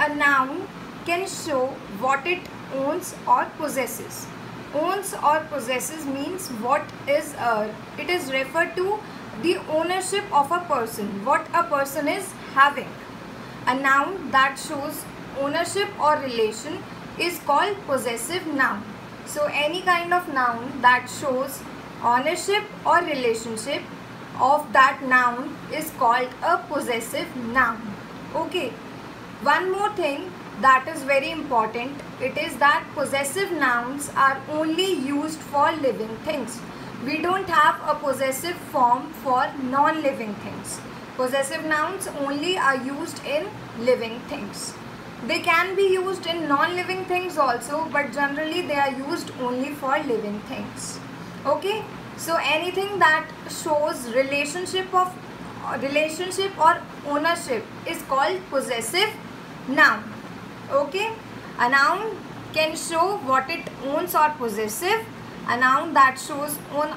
a noun can show what it owns or possesses. Owns or possesses means it is referred to the ownership of a person, what a person is having. A noun that shows ownership or relation is called possessive noun. So any kind of noun that shows ownership or relationship of that noun is called a possessive noun. Okay. One more thing that is very important, it is that possessive nouns are only used for living things. We don't have a possessive form for non-living things. Possessive nouns only are used in living things. They can be used in non-living things also, but generally they are used only for living things. Okay, so anything that shows relationship or ownership is called possessive noun. Okay, a noun can show what it owns or possessive. A noun that shows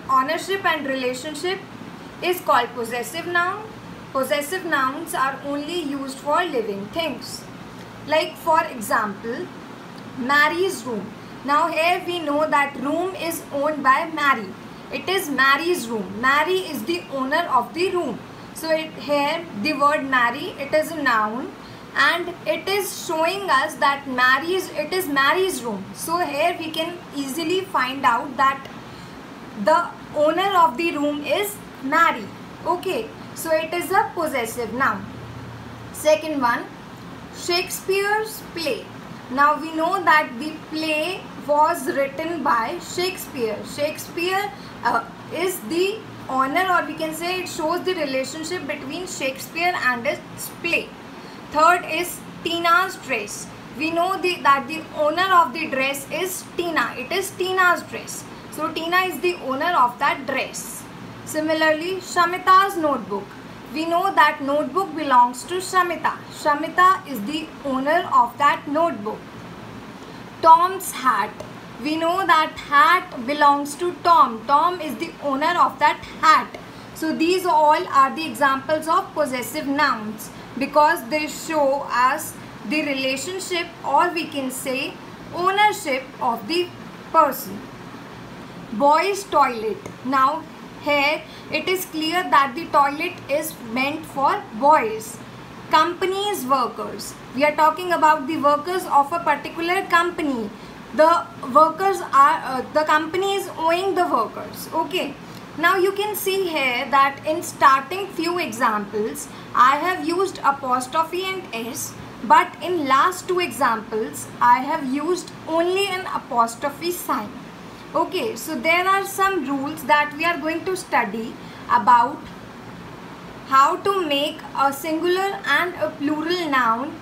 ownership and relationship is called possessive noun. Possessive nouns are only used for living things. Like for example, Mary's room. Now here we know that room is owned by Mary. It is Mary's room. Mary is the owner of the room. So here the word Mary, it is a noun, and it is showing us that it is Mary's room. So here we can easily find out that the owner of the room is Mary. Okay, so it is a possessive noun. Second one, Shakespeare's play. Now we know that the play was written by Shakespeare. Shakespeare is the owner, or we can say it shows the relationship between Shakespeare and its play. Third is Tina's dress. We know that the owner of the dress is Tina. It is Tina's dress. So Tina is the owner of that dress. Similarly, Shamita's notebook. We know that notebook belongs to Shamita. Shamita is the owner of that notebook. Tom's hat. We know that hat belongs to Tom. Tom is the owner of that hat. So these all are the examples of possessive nouns, because they show us the relationship, or we can say ownership of the person. Boys' toilet. Now here it is clear that the toilet is meant for boys. Company's workers. We are talking about the workers of a particular company. The workers are, the company is owning the workers. Okay. Now you can see here that in starting few examples, I have used apostrophe and s, but in last two examples, I have used only an apostrophe sign. Okay, so there are some rules that we are going to study about how to make a singular and a plural noun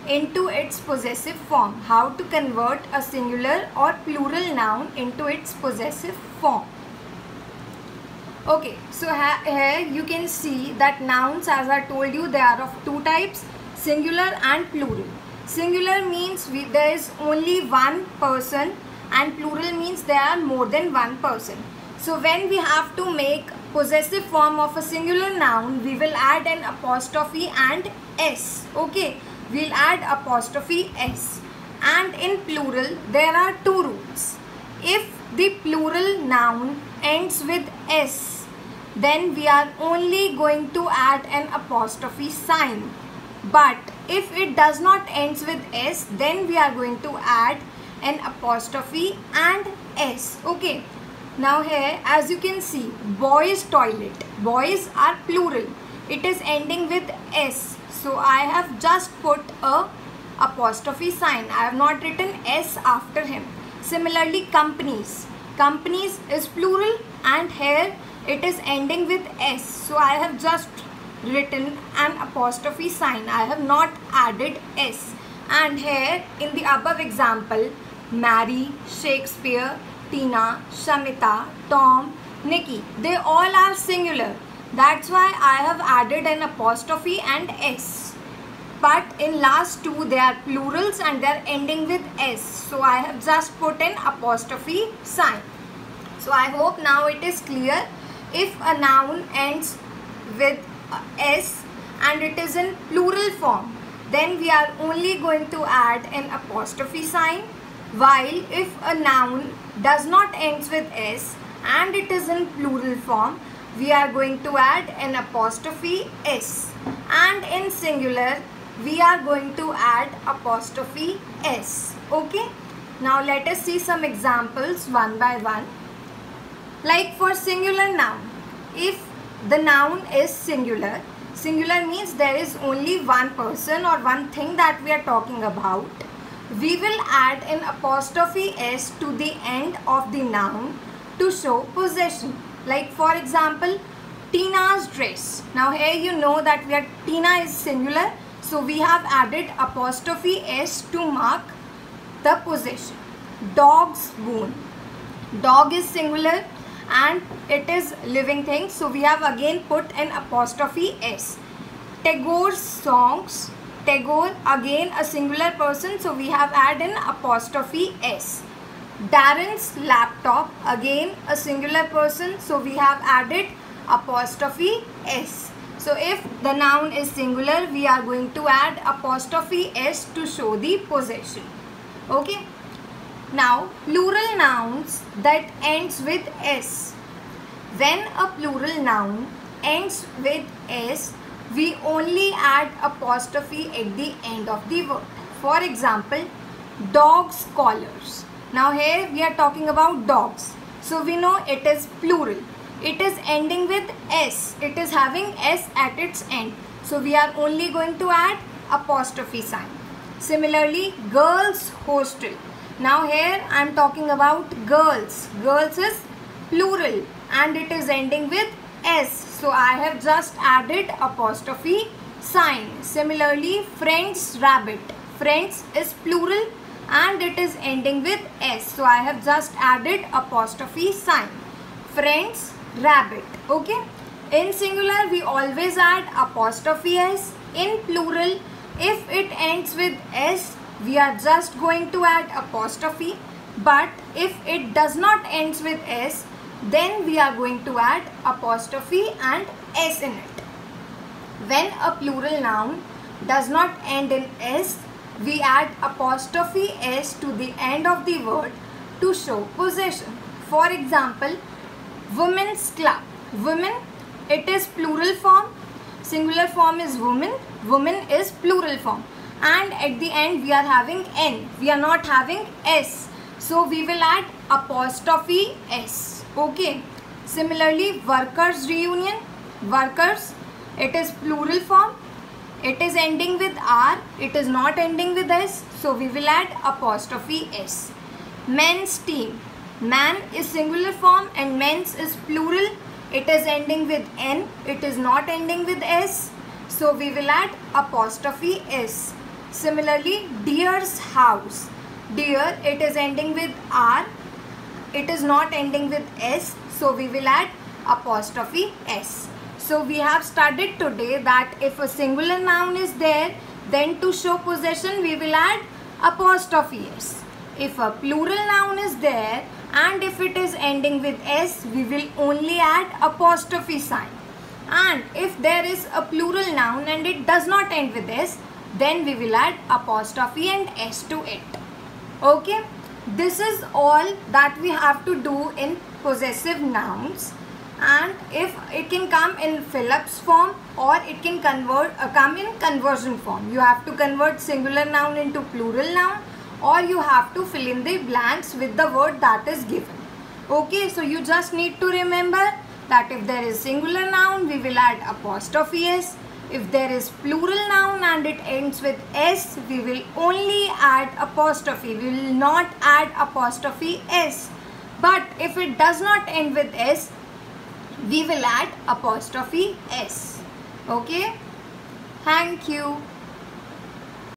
into its possessive form. How to convert a singular or plural noun into its possessive form. Okay, so here you can see that nouns, as I told you, they are of two types, singular and plural. Singular means there is only one person, and plural means there are more than one person. So when we have to make possessive form of a singular noun, we will add an apostrophe and s. Okay, we'll add apostrophe s. And in plural, there are two rules. If the plural noun ends with s, then we are only going to add an apostrophe sign. But if it does not ends with s, then we are going to add an apostrophe and s. Okay. Now here, as you can see, boys' toilet. Boys are plural. It is ending with s. So I have just put a apostrophe sign. I have not written s after him. Similarly, companies. Companies is plural, and here it is ending with s. So I have just written an apostrophe sign. I have not added s. And here in the above example, Mary, Shakespeare, Tina, Shamita, Tom, Nikki, they all are singular. That's why I have added an apostrophe and s. But in last two, they are plurals and they are ending with s. So I have just put an apostrophe sign. So I hope now it is clear. If a noun ends with s and it is in plural form, then we are only going to add an apostrophe sign. While if a noun does not ends with s and it is in plural form, we are going to add an apostrophe s, and in singular we are going to add apostrophe s. Okay, now let us see some examples one by one. Like for singular noun, if the noun is singular, singular means there is only one person or one thing that we are talking about, we will add an apostrophe s to the end of the noun to show possession. Like for example, Tina's dress. Now here you know that Tina is singular, so we have added apostrophe s to mark the possession. Dog's bone. Dog is singular and it is living thing, so we have again put an apostrophe s. Tagore's songs. Tagore, again a singular person, so we have added an apostrophe s. Darren's laptop, again a singular person, so we have added apostrophe s. So if the noun is singular, we are going to add apostrophe s to show the possession. Okay. Now plural nouns that ends with s. When a plural noun ends with s, we only add apostrophe at the end of the word. For example, dog's collars. Now here we are talking about dogs, so we know it is plural. It is ending with s. It is having s at its end, so we are only going to add apostrophe sign. Similarly, girls' hostel. Now here I am talking about girls. Girls is plural and it is ending with s, so I have just added apostrophe sign. Similarly, friend's rabbit. Friends is plural and it is ending with s, so I have just added apostrophe sign. Friend's rabbit. Okay, in singular we always add apostrophe s. In plural, if it ends with s, we are just going to add apostrophe, but if it does not ends with s, then we are going to add apostrophe and s in it. When a plural noun does not end in s, we add apostrophe s to the end of the word to show possession. For example, women's club. Women, it is plural form. Singular form is woman. Woman is plural form. And at the end we are having n. We are not having s. So we will add apostrophe s. Okay. Similarly, workers' reunion. Workers, it is plural form. It is ending with r. It is not ending with s. So we will add apostrophe s. Men's team. Man is singular form and men's is plural. It is ending with n. It is not ending with s. So we will add apostrophe s. Similarly, deer's house. Deer, it is ending with r. It is not ending with s. So we will add apostrophe s. So we have studied today that if a singular noun is there, then to show possession we will add apostrophe s. If a plural noun is there and if it is ending with s, we will only add apostrophe sign. And if there is a plural noun and it does not end with s, then we will add apostrophe and s to it. Okay, this is all that we have to do in possessive nouns, and if it can come in Phillips form or it can come in conversion form. You have to convert singular noun into plural noun, or you have to fill in the blanks with the word that is given. Okay, so you just need to remember that if there is singular noun, we will add apostrophe s. If there is plural noun and it ends with s, we will only add apostrophe. We will not add apostrophe s. But if it does not end with s, we will add apostrophe s. Okay? Thank you.